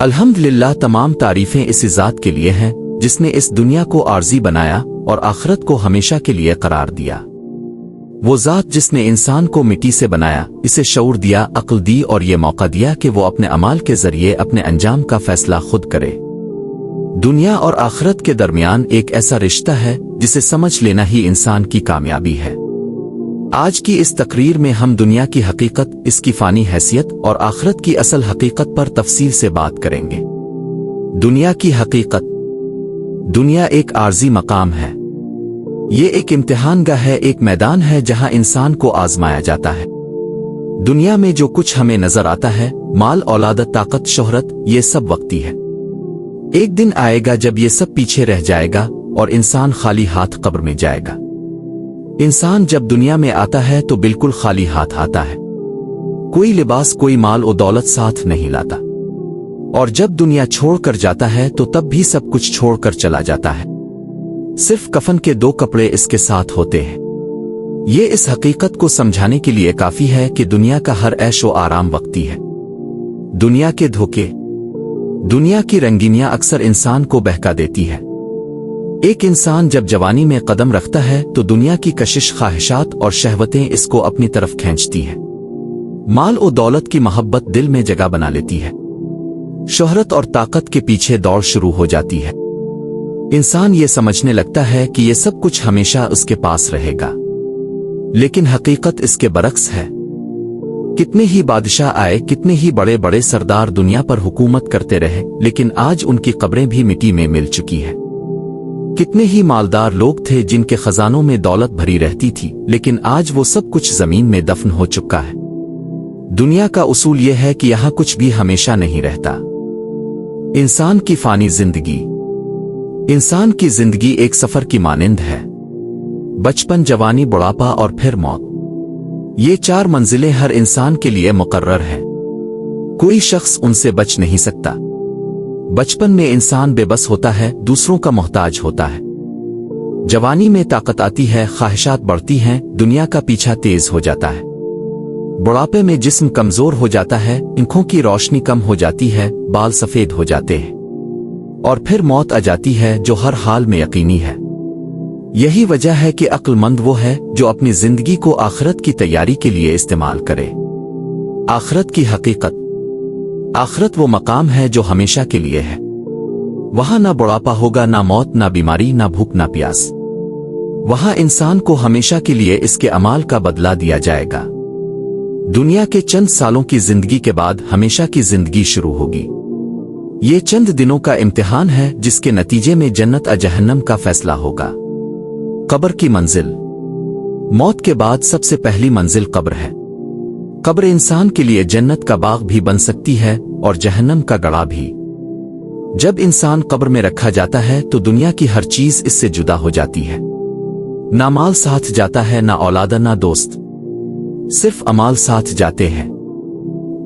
الحمدللہ تمام تعریفیں اس ذات کے لیے ہیں جس نے اس دنیا کو عارضی بنایا اور آخرت کو ہمیشہ کے لیے قرار دیا۔ وہ ذات جس نے انسان کو مٹی سے بنایا، اسے شعور دیا، عقل دی اور یہ موقع دیا کہ وہ اپنے اعمال کے ذریعے اپنے انجام کا فیصلہ خود کرے۔ دنیا اور آخرت کے درمیان ایک ایسا رشتہ ہے جسے سمجھ لینا ہی انسان کی کامیابی ہے۔ آج کی اس تقریر میں ہم دنیا کی حقیقت، اس کی فانی حیثیت اور آخرت کی اصل حقیقت پر تفصیل سے بات کریں گے۔ دنیا کی حقیقت۔ دنیا ایک عارضی مقام ہے۔ یہ ایک امتحان گاہ ہے، ایک میدان ہے جہاں انسان کو آزمایا جاتا ہے۔ دنیا میں جو کچھ ہمیں نظر آتا ہے، مال، اولاد، طاقت، شہرت، یہ سب وقتی ہے۔ ایک دن آئے گا جب یہ سب پیچھے رہ جائے گا اور انسان خالی ہاتھ قبر میں جائے گا۔ انسان جب دنیا میں آتا ہے تو بالکل خالی ہاتھ آتا ہے، کوئی لباس، کوئی مال و دولت ساتھ نہیں لاتا، اور جب دنیا چھوڑ کر جاتا ہے تو تب بھی سب کچھ چھوڑ کر چلا جاتا ہے، صرف کفن کے 2 کپڑے اس کے ساتھ ہوتے ہیں۔ یہ اس حقیقت کو سمجھانے کے لیے کافی ہے کہ دنیا کا ہر عیش و آرام وقتی ہے۔ دنیا کے دھوکے، دنیا کی رنگینیاں اکثر انسان کو بہکا دیتی ہے۔ ایک انسان جب جوانی میں قدم رکھتا ہے تو دنیا کی کشش، خواہشات اور شہوتیں اس کو اپنی طرف کھینچتی ہیں۔ مال و دولت کی محبت دل میں جگہ بنا لیتی ہے، شہرت اور طاقت کے پیچھے دوڑ شروع ہو جاتی ہے۔ انسان یہ سمجھنے لگتا ہے کہ یہ سب کچھ ہمیشہ اس کے پاس رہے گا، لیکن حقیقت اس کے برعکس ہے۔ کتنے ہی بادشاہ آئے، کتنے ہی بڑے بڑے سردار دنیا پر حکومت کرتے رہے، لیکن آج ان کی قبریں بھی مٹی میں مل چکی ہیں۔ کتنے ہی مالدار لوگ تھے جن کے خزانوں میں دولت بھری رہتی تھی، لیکن آج وہ سب کچھ زمین میں دفن ہو چکا ہے۔ دنیا کا اصول یہ ہے کہ یہاں کچھ بھی ہمیشہ نہیں رہتا۔ انسان کی فانی زندگی۔ انسان کی زندگی ایک سفر کی مانند ہے، بچپن، جوانی، بڑھاپا اور پھر موت۔ یہ 4 منزلیں ہر انسان کے لیے مقرر ہیں، کوئی شخص ان سے بچ نہیں سکتا۔ بچپن میں انسان بے بس ہوتا ہے، دوسروں کا محتاج ہوتا ہے۔ جوانی میں طاقت آتی ہے، خواہشات بڑھتی ہیں، دنیا کا پیچھا تیز ہو جاتا ہے۔ بڑھاپے میں جسم کمزور ہو جاتا ہے، آنکھوں کی روشنی کم ہو جاتی ہے، بال سفید ہو جاتے ہیں، اور پھر موت آ جاتی ہے جو ہر حال میں یقینی ہے۔ یہی وجہ ہے کہ عقل مند وہ ہے جو اپنی زندگی کو آخرت کی تیاری کے لیے استعمال کرے۔ آخرت کی حقیقت۔ آخرت وہ مقام ہے جو ہمیشہ کے لیے ہے۔ وہاں نہ بڑھاپا ہوگا، نہ موت، نہ بیماری، نہ بھوک، نہ پیاس۔ وہاں انسان کو ہمیشہ کے لیے اس کے اعمال کا بدلہ دیا جائے گا۔ دنیا کے چند سالوں کی زندگی کے بعد ہمیشہ کی زندگی شروع ہوگی۔ یہ چند دنوں کا امتحان ہے جس کے نتیجے میں جنت اور جہنم کا فیصلہ ہوگا۔ قبر کی منزل۔ موت کے بعد سب سے پہلی منزل قبر ہے۔ قبر انسان کے لیے جنت کا باغ بھی بن سکتی ہے اور جہنم کا گڑھا بھی۔ جب انسان قبر میں رکھا جاتا ہے تو دنیا کی ہر چیز اس سے جدا ہو جاتی ہے۔ نہ مال ساتھ جاتا ہے، نہ اولاد، نہ دوست، صرف اعمال ساتھ جاتے ہیں۔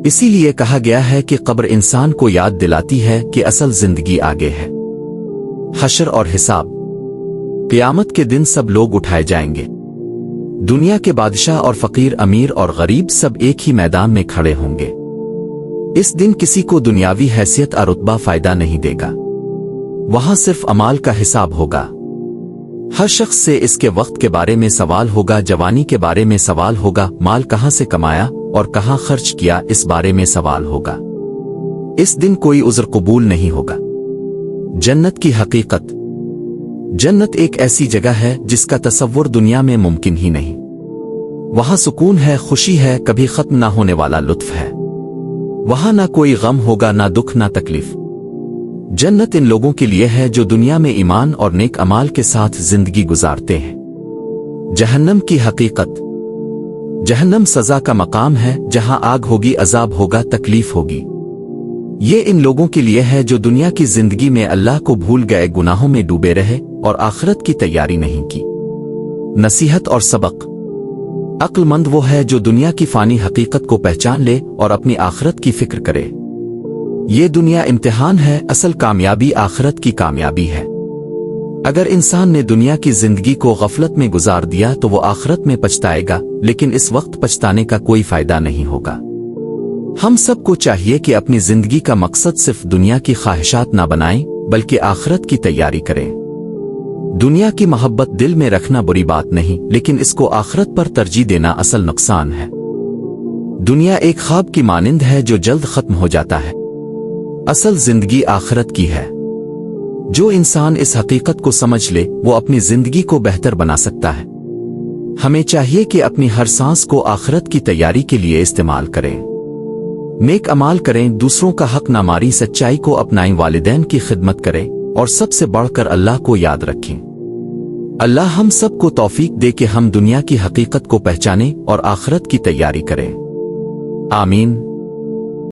اسی لیے کہا گیا ہے کہ قبر انسان کو یاد دلاتی ہے کہ اصل زندگی آگے ہے۔ حشر اور حساب۔ قیامت کے دن سب لوگ اٹھائے جائیں گے۔ دنیا کے بادشاہ اور فقیر، امیر اور غریب سب ایک ہی میدان میں کھڑے ہوں گے۔ اس دن کسی کو دنیاوی حیثیت اور رتبہ فائدہ نہیں دے گا، وہاں صرف اعمال کا حساب ہوگا۔ ہر شخص سے اس کے وقت کے بارے میں سوال ہوگا، جوانی کے بارے میں سوال ہوگا، مال کہاں سے کمایا اور کہاں خرچ کیا اس بارے میں سوال ہوگا۔ اس دن کوئی عذر قبول نہیں ہوگا۔ جنت کی حقیقت۔ جنت ایک ایسی جگہ ہے جس کا تصور دنیا میں ممکن ہی نہیں۔ وہاں سکون ہے، خوشی ہے، کبھی ختم نہ ہونے والا لطف ہے۔ وہاں نہ کوئی غم ہوگا، نہ دکھ، نہ تکلیف۔ جنت ان لوگوں کے لیے ہے جو دنیا میں ایمان اور نیک اعمال کے ساتھ زندگی گزارتے ہیں۔ جہنم کی حقیقت۔ جہنم سزا کا مقام ہے جہاں آگ ہوگی، عذاب ہوگا، تکلیف ہوگی۔ یہ ان لوگوں کے لیے ہے جو دنیا کی زندگی میں اللہ کو بھول گئے، گناہوں میں ڈوبے رہے اور آخرت کی تیاری نہیں کی۔ نصیحت اور سبق۔ عقل مند وہ ہے جو دنیا کی فانی حقیقت کو پہچان لے اور اپنی آخرت کی فکر کرے۔ یہ دنیا امتحان ہے، اصل کامیابی آخرت کی کامیابی ہے۔ اگر انسان نے دنیا کی زندگی کو غفلت میں گزار دیا تو وہ آخرت میں پچھتائے گا، لیکن اس وقت پچھتانے کا کوئی فائدہ نہیں ہوگا۔ ہم سب کو چاہیے کہ اپنی زندگی کا مقصد صرف دنیا کی خواہشات نہ بنائیں بلکہ آخرت کی تیاری کریں۔ دنیا کی محبت دل میں رکھنا بری بات نہیں، لیکن اس کو آخرت پر ترجیح دینا اصل نقصان ہے۔ دنیا ایک خواب کی مانند ہے جو جلد ختم ہو جاتا ہے۔ اصل زندگی آخرت کی ہے۔ جو انسان اس حقیقت کو سمجھ لے وہ اپنی زندگی کو بہتر بنا سکتا ہے۔ ہمیں چاہیے کہ اپنی ہر سانس کو آخرت کی تیاری کے لیے استعمال کریں۔ نیک اعمال کریں، دوسروں کا حق نہ ماری، سچائی کو اپنائیں، والدین کی خدمت کریں اور سب سے بڑھ کر اللہ کو یاد رکھیں۔ اللہ ہم سب کو توفیق دے کہ ہم دنیا کی حقیقت کو پہچانیں اور آخرت کی تیاری کریں۔ آمین۔